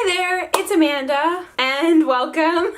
Hi there, it's Amanda, and welcome.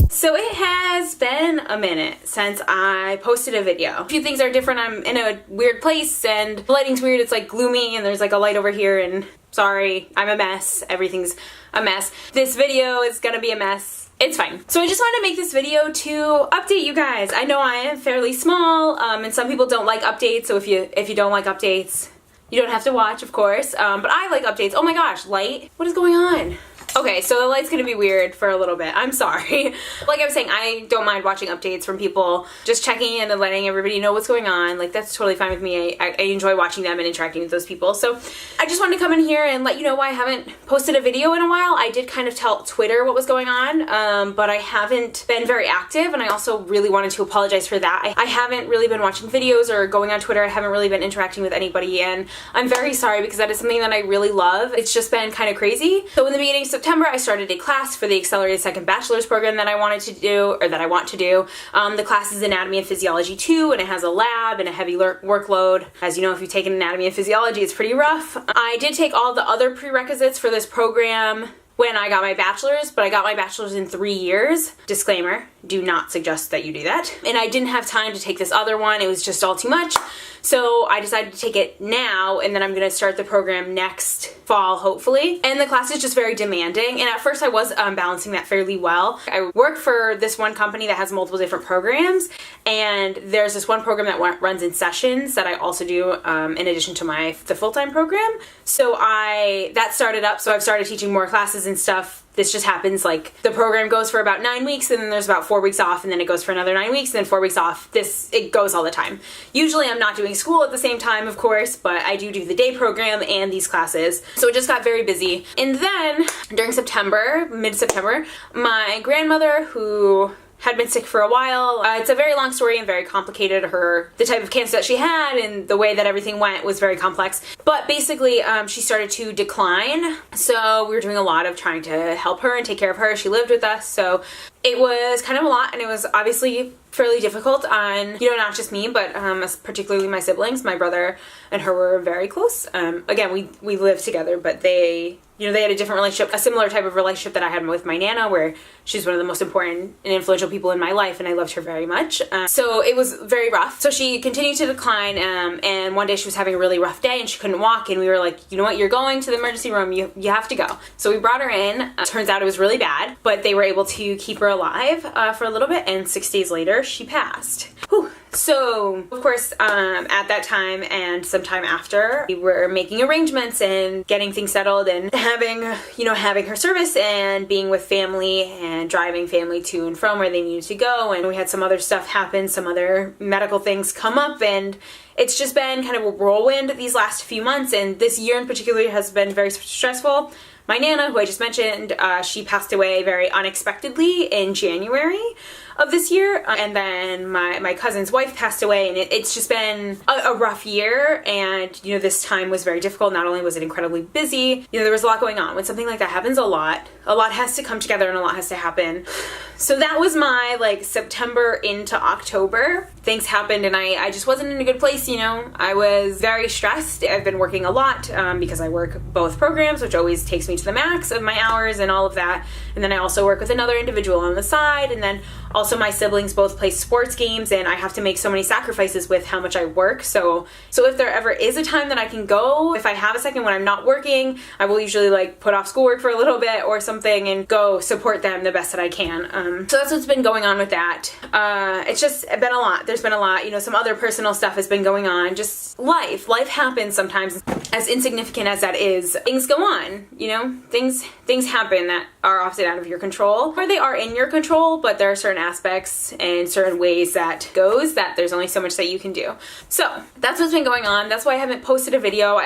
So it has been a minute since I posted a video. A few things are different. I'm in a weird place and the lighting's weird. It's like gloomy and there's like a light over here, and sorry, I'm a mess. Everything's a mess. This video is gonna be a mess. It's fine. So I just wanted to make this video to update you guys. I know I am fairly small, and some people don't like updates, so if you don't like updates, you don't have to watch, of course. But I like updates. Oh my gosh, light? What is going on? Okay, so the light's gonna be weird for a little bit. I'm sorry. Like I was saying, I don't mind watching updates from people, just checking in and letting everybody know what's going on. Like, that's totally fine with me. I enjoy watching them and interacting with those people. So I just wanted to come in here and let you know why I haven't posted a video in a while. I did kind of tell Twitter what was going on, but I haven't been very active, and I also really wanted to apologize for that. I haven't really been watching videos or going on Twitter. I haven't really been interacting with anybody, and I'm very sorry because that is something that I really love. It's just been kind of crazy. So in the beginning of September, I started a class for the Accelerated Second Bachelor's program that I wanted to do, or that I want to do. The class is Anatomy and Physiology 2, and it has a lab and a heavy workload. As you know, if you've taken Anatomy and Physiology, it's pretty rough. I did take all the other prerequisites for this program when I got my bachelor's, but I got my bachelor's in 3 years. Disclaimer, do not suggest that you do that. And I didn't have time to take this other one. It was just all too much. So I decided to take it now, and then I'm gonna start the program next fall, hopefully. And the class is just very demanding. And at first I was balancing that fairly well. I work for this one company that has multiple different programs, and there's this one program that runs in sessions that I also do in addition to the full-time program. So that started up, so I've started teaching more classes and stuff. This just happens, like, the program goes for about 9 weeks, and then there's about 4 weeks off, and then it goes for another 9 weeks, and then 4 weeks off. It goes all the time. Usually I'm not doing school at the same time, of course, but I do the day program and these classes. So it just got very busy. And then during September, mid-September, my grandmother, who had been sick for a while. It's a very long story and very complicated. The type of cancer that she had and the way that everything went was very complex. But basically, she started to decline. So we were doing a lot of trying to help her and take care of her. She lived with us, so it was kind of a lot, and it was obviously fairly difficult on, not just me, but particularly my siblings. My brother and her were very close. Again, we lived together, but they had a different relationship, a similar type of relationship that I had with my Nana, where she's one of the most important and influential people in my life, and I loved her very much. So it was very rough. So she continued to decline, and one day she was having a really rough day, and she couldn't walk, and we were like, you know what, you're going to the emergency room, you have to go. So we brought her in. Turns out it was really bad, but they were able to keep her alive for a little bit, and 6 days later, she passed. Whew. So, of course, at that time and sometime after, we were making arrangements and getting things settled and having her service and being with family and driving family to and from where they needed to go. And we had some other stuff happen, some other medical things come up, and it's just been kind of a whirlwind these last few months, and this year in particular has been very stressful. My Nana, who I just mentioned, she passed away very unexpectedly in January of this year, and then my cousin's wife passed away, and it's just been a rough year, and this time was very difficult. Not only was it incredibly busy, there was a lot going on. When something like that happens, a lot has to come together and a lot has to happen. So that was my September into October. Things happened, and I just wasn't in a good place. I was very stressed. I've been working a lot because I work both programs, which always takes me to the max of my hours and all of that. And then I also work with another individual on the side, and then also my siblings both play sports games, and I have to make so many sacrifices with how much I work. So if there ever is a time that I can go, if I have a second when I'm not working, I will usually put off schoolwork for a little bit or something and go support them the best that I can. So that's what's been going on with that. It's just been a lot. There's been a lot. Some other personal stuff has been going on. Just life. Life happens sometimes. As insignificant as that is, things go on. Things happen that are often out of your control, or they are in your control, but there are certain aspects and certain ways that there's only so much that you can do. So that's what's been going on. That's why I haven't posted a video.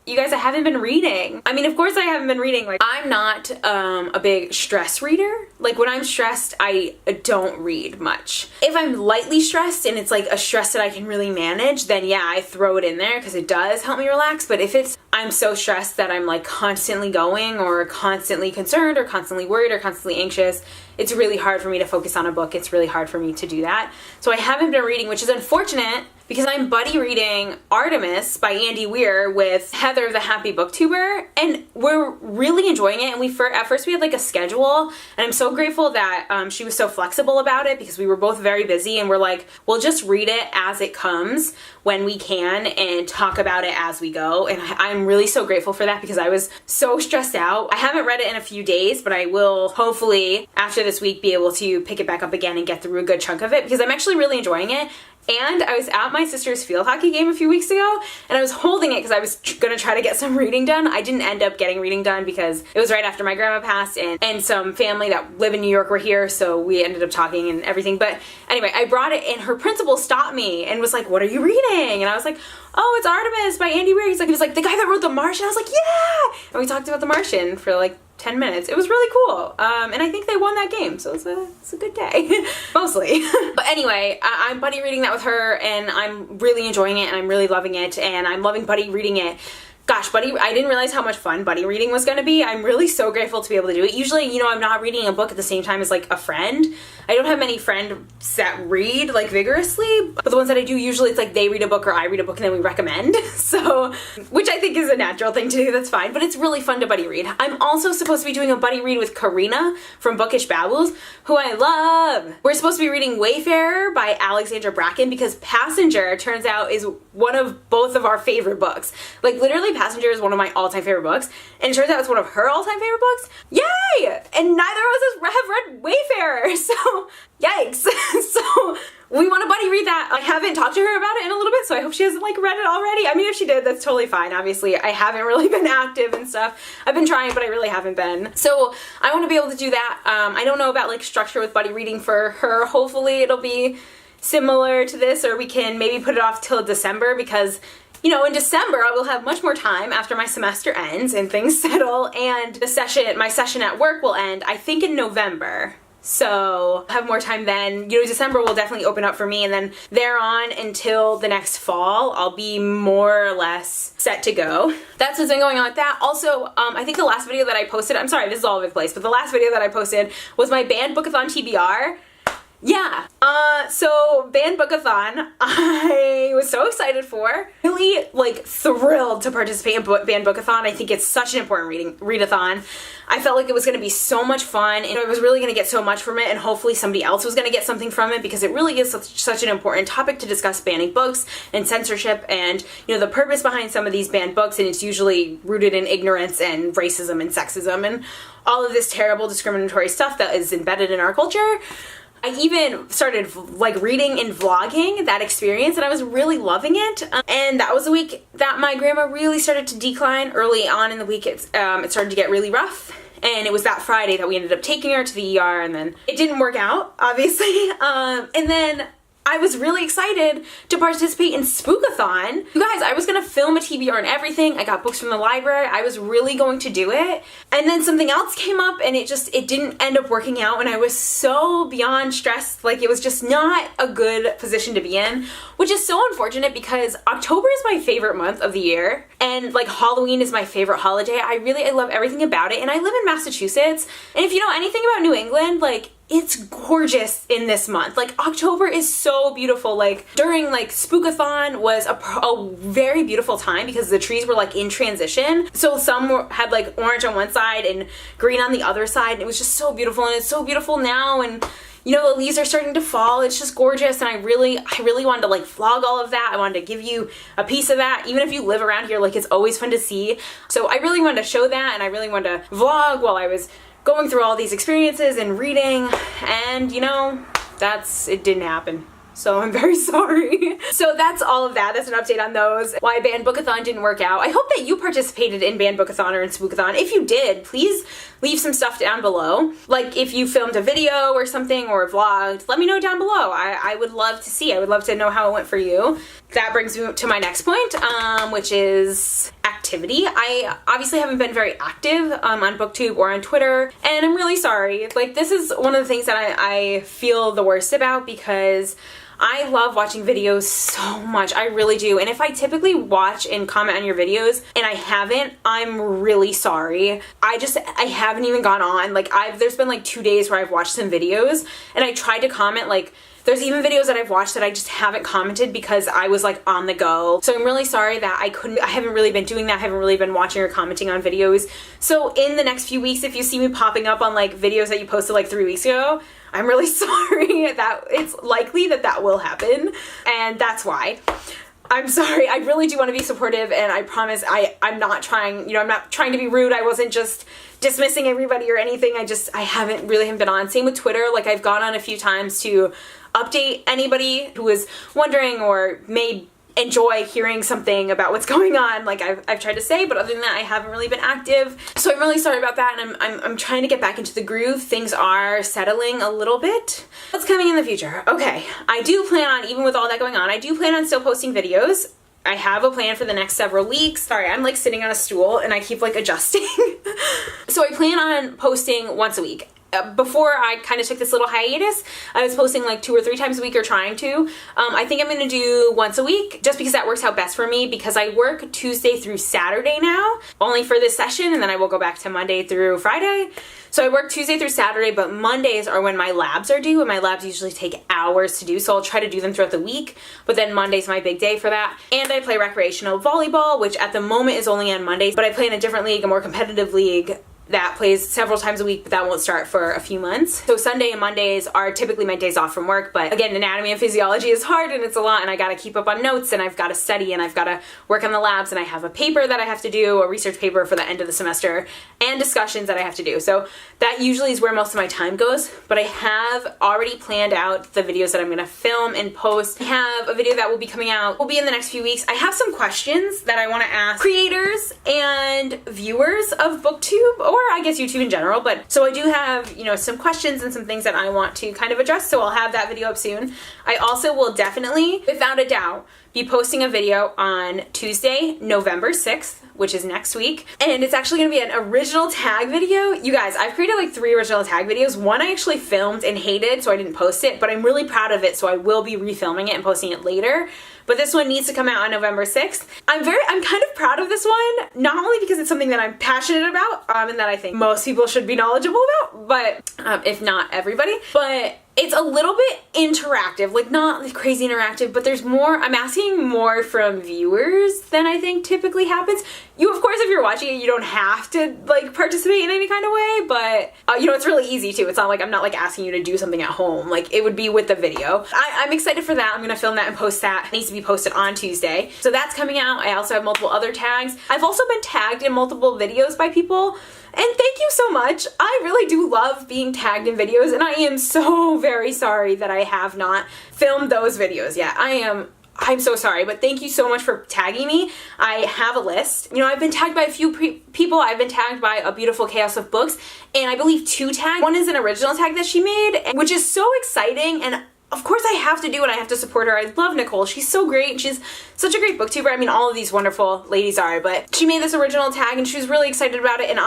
You guys, I haven't been reading. I mean, of course I haven't been reading. I'm not a big stress reader. When I'm stressed, I don't read much. If I'm lightly stressed and it's a stress that I can really manage, then yeah, I throw it in there because it does help me relax. But if I'm so stressed that I'm constantly going, or constantly concerned, or constantly worried, or constantly anxious, it's really hard for me to focus on a book. It's really hard for me to do that. So I haven't been reading, which is unfortunate because I'm buddy reading Artemis by Andy Weir with Heather, the Happy Booktuber, and we're really enjoying it. And at first we had like a schedule, and I'm so grateful that she was so flexible about it, because we were both very busy, and we're like, we'll just read it as it comes when we can and talk about it as we go. And I'm really so grateful for that, because I was so stressed out. I haven't read it in a few days, but I will hopefully after this week be able to pick it back up again and get through a good chunk of it, because I'm actually really enjoying it. And I was at my sister's field hockey game a few weeks ago, and I was holding it because I was gonna try to get some reading done. I didn't end up getting reading done because it was right after my grandma passed, and some family that live in New York were here, so we ended up talking and everything. But anyway, I brought it, and her principal stopped me and was like, "What are you reading?" And I was like, "Oh, it's Artemis by Andy Weir." He was like, "The guy that wrote The Martian?" I was like, "Yeah!" And we talked about The Martian for like 10 minutes. It was really cool. And I think they won that game, so it's a good day. Mostly. But anyway, I'm buddy reading that with her, and I'm really enjoying it, and I'm really loving it, and I'm loving buddy reading it. Gosh, I didn't realize how much fun buddy reading was going to be. I'm really so grateful to be able to do it. Usually, you know, I'm not reading a book at the same time as like a friend. I don't have many friends that read like vigorously, but the ones that I do, usually it's like they read a book or I read a book and then we recommend. So, which I think is a natural thing to do, that's fine, but it's really fun to buddy read. I'm also supposed to be doing a buddy read with Karina from Bookish Babbles, who I love. We're supposed to be reading Wayfarer by Alexandra Bracken, because Passenger, turns out, is one of both of our favorite books. Like literally Passenger is one of my all-time favorite books, and it turns out it's one of her all-time favorite books. Yay! And neither of us have read Wayfarer, so yikes. So we want to buddy read that. I haven't talked to her about it in a little bit, so I hope she hasn't like read it already. I mean, if she did, that's totally fine. Obviously, I haven't really been active and stuff. I've been trying, but I really haven't been. So I want to be able to do that. I don't know about like structure with buddy reading for her. Hopefully it'll be similar to this, or we can maybe put it off till December, because you know, in December I will have much more time after my semester ends and things settle, and my session at work will end, I think, in November. So I'll have more time then. You know, December will definitely open up for me, and then thereon until the next fall, I'll be more or less set to go. That's what's been going on with that. Also, I think the last video that I posted, I'm sorry, this is all over the place, but the last video that I posted was my band bookathon TBR. Yeah, so band bookathon, I was so excited for. Really, like, thrilled to participate in band bookathon. I think it's such an important readathon. I felt like it was going to be so much fun, and I was really going to get so much from it, and hopefully somebody else was going to get something from it, because it really is such an important topic to discuss, banning books and censorship and, you know, the purpose behind some of these banned books, and it's usually rooted in ignorance and racism and sexism and all of this terrible discriminatory stuff that is embedded in our culture. I even started like reading and vlogging that experience, and I was really loving it. And that was the week that my grandma really started to decline. Early on in the week, it started to get really rough. And it was that Friday that we ended up taking her to the ER, and then it didn't work out, obviously. And then I was really excited to participate in Spookathon. You guys, I was gonna film a TBR and everything. I got books from the library. I was really going to do it. And then something else came up, and it didn't end up working out, and I was so beyond stressed. Like, it was just not a good position to be in, which is so unfortunate, because October is my favorite month of the year, and like Halloween is my favorite holiday. I love everything about it, and I live in Massachusetts, and if you know anything about New England, like, it's gorgeous in this month. Like, October is so beautiful. Like, during like Spookathon was a very beautiful time, because the trees were like in transition. So some had like orange on one side and green on the other side, and it was just so beautiful, and it's so beautiful now, and you know, the leaves are starting to fall. It's just gorgeous, and I really wanted to like vlog all of that. I wanted to give you a piece of that. Even if you live around here, like, it's always fun to see. So I really wanted to show that, and I really wanted to vlog while I was going through all these experiences and reading, and you know, it didn't happen. So I'm very sorry. So that's all of that. That's an update on those. Why Band Bookathon didn't work out. I hope that you participated in Band Bookathon or in Spookathon. If you did, please leave some stuff down below. Like, if you filmed a video or something, or vlogged, let me know down below. I would love to see. I would love to know how it went for you. That brings me to my next point, which is activity. I obviously haven't been very active on BookTube or on Twitter, and I'm really sorry. Like, this is one of the things that I feel the worst about, because I love watching videos so much. I really do. And if I typically watch and comment on your videos and I haven't, I'm really sorry. I haven't even gone on. Like, there's been like 2 days where I've watched some videos and I tried to comment. Like, there's even videos that I've watched that I just haven't commented because I was like on the go. So I'm really sorry that I haven't really been doing that. I haven't really been watching or commenting on videos. So in the next few weeks, if you see me popping up on like videos that you posted like 3 weeks ago, I'm really sorry that it's likely that will happen. And that's why. I'm sorry. I really do want to be supportive, and I promise I'm not trying, I'm not trying to be rude. I wasn't just dismissing everybody or anything. I haven't been on. Same with Twitter. Like, I've gone on a few times to update anybody who was wondering or may enjoy hearing something about what's going on, like I've tried to say, but other than that, I haven't really been active. So I'm really sorry about that, and I'm trying to get back into the groove. Things are settling a little bit. What's coming in the future? Okay, I do plan on, even with all that going on, I do plan on still posting videos. I have a plan for the next several weeks. Sorry, I'm like sitting on a stool and I keep like adjusting. So I plan on posting once a week. Before I kind of took this little hiatus, I was posting like 2 or 3 times a week, or trying to. I think I'm going to do once a week just because that works out best for me, because I work Tuesday through Saturday now, only for this session, and then I will go back to Monday through Friday. So I work Tuesday through Saturday, but Mondays are when my labs are due, and my labs usually take hours to do, so I'll try to do them throughout the week, but then Monday's my big day for that. And I play recreational volleyball, which at the moment is only on Mondays, but I play in a different league, a more competitive league, that plays several times a week, but that won't start for a few months. So Sunday and Mondays are typically my days off from work, but again, anatomy and physiology is hard and it's a lot, and I gotta keep up on notes, and I've gotta study, and I've gotta work on the labs, and I have a paper that I have to do, a research paper for the end of the semester, and discussions that I have to do. So that usually is where most of my time goes, but I have already planned out the videos that I'm gonna film and post. I have a video that will be coming out, will be in the next few weeks. I have some questions that I wanna ask creators and viewers of BookTube, or I guess YouTube in general, but so I do have, some questions and some things that I want to kind of address, so I'll have that video up soon. I also will definitely, without a doubt, be posting a video on Tuesday, November 6th, which is next week, and it's actually going to be an original tag video. You guys, I've created like 3 original tag videos. One I actually filmed and hated, so I didn't post it, but I'm really proud of it, so I will be refilming it and posting it later. But this one needs to come out on November 6th. I'm kind of proud of this one, not only because it's something that I'm passionate about, and that I think most people should be knowledgeable about, but if not everybody, but it's a little bit interactive, like not like crazy interactive, but there's more, I'm asking more from viewers than I think typically happens. You, of course, if you're watching it, you don't have to like participate in any kind of way, but it's really easy to. It's not like I'm not like asking you to do something at home, like it would be with the video. I'm excited for that. I'm gonna film that and post that. It needs to be posted on Tuesday. So that's coming out. I also have multiple other tags. I've also been tagged in multiple videos by people. And thank you so much. I really do love being tagged in videos, and I am so very sorry that I have not filmed those videos yet. I'm so sorry, but thank you so much for tagging me. I have a list. I've been tagged by a few people. I've been tagged by A Beautiful Chaos of Books, and I believe 2 tags. One is an original tag that she made, which is so exciting, and of course I have to do it. I have to support her. I love Nicole. She's so great. She's such a great booktuber. I mean, all of these wonderful ladies are, but she made this original tag and she was really excited about it, and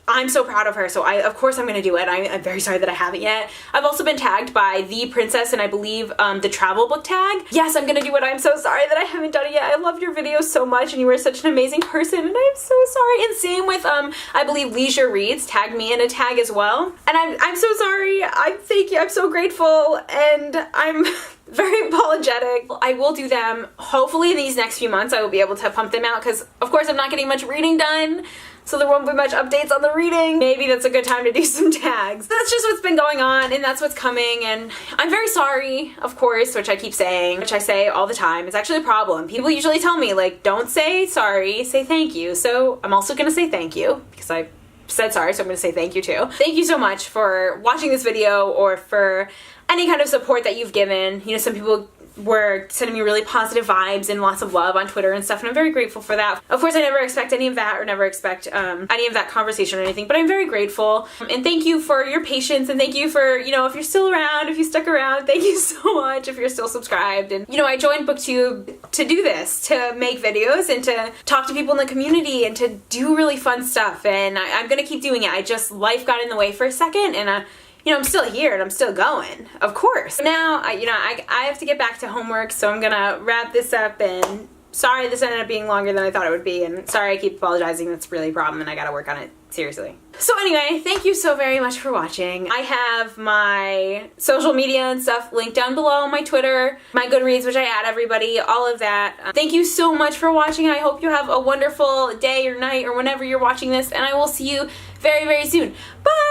I'm so proud of her. So of course I'm going to do it. I'm very sorry that I haven't yet. I've also been tagged by The Princess and I believe the travel book tag. Yes, I'm going to do it. I'm so sorry that I haven't done it yet. I love your videos so much, and you are such an amazing person, and I'm so sorry. And same with I believe Leisure Reads tagged me in a tag as well. And I'm so sorry. Thank you. I'm so grateful, and I'm very apologetic. I will do them. Hopefully in these next few months I will be able to pump them out, because of course I'm not getting much reading done, so there won't be much updates on the reading. Maybe that's a good time to do some tags. That's just what's been going on, and that's what's coming, and I'm very sorry, of course, which I keep saying, which I say all the time. It's actually a problem. People usually tell me, like, don't say sorry, say thank you. So I'm also gonna say thank you, because I said sorry, so I'm gonna say thank you too. Thank you so much for watching this video, or for any kind of support that you've given. Some people were sending me really positive vibes and lots of love on Twitter and stuff, and I'm very grateful for that. Of course, I never expect any of that, or never expect any of that conversation or anything, but I'm very grateful. And thank you for your patience, and thank you for, if you're still around, if you stuck around, thank you so much if you're still subscribed. And, I joined BookTube to do this, to make videos and to talk to people in the community and to do really fun stuff, and I'm gonna keep doing it. Life got in the way for a second, and you know, I'm still here and I'm still going, of course. Now, I have to get back to homework, so I'm gonna wrap this up, and sorry this ended up being longer than I thought it would be, and sorry I keep apologizing. That's really a problem and I gotta work on it seriously. So anyway, thank you so very much for watching. I have my social media and stuff linked down below, my Twitter, my Goodreads, which I add everybody, all of that. Thank you so much for watching. I hope you have a wonderful day or night or whenever you're watching this, and I will see you very, very soon. Bye!